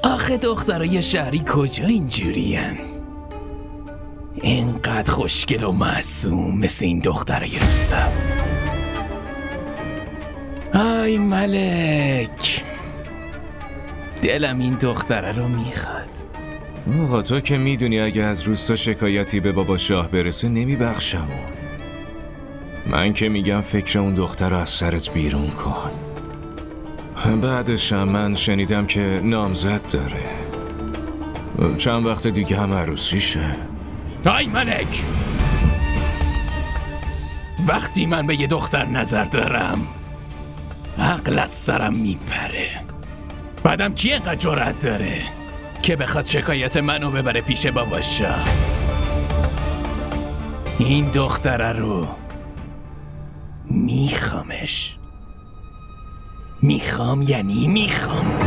آخه دخترای شهری کجا اینجورین؟ اینقدر خوشگل و معصوم مثل این دخترای روستا. آی ملک، دلم این دختره رو میخواد. آقا تو که میدونی اگه از روستا شکایتی به بابا شاه برسه نمیبخشم. من که میگم فکر اون دختر رو از سرت بیرون کن. بعدش هم من شنیدم که نامزد داره. چند وقت دیگه هم عروسیشه. آی ملک، وقتی من به یه دختر نظر دارم عقل از سرم میپره. بعدم کی اینقدر جرأت داره که بخواد شکایت منو ببره پیش بابا شاه؟ این دختره رو میخوامش. میخوام یعنی میخوام.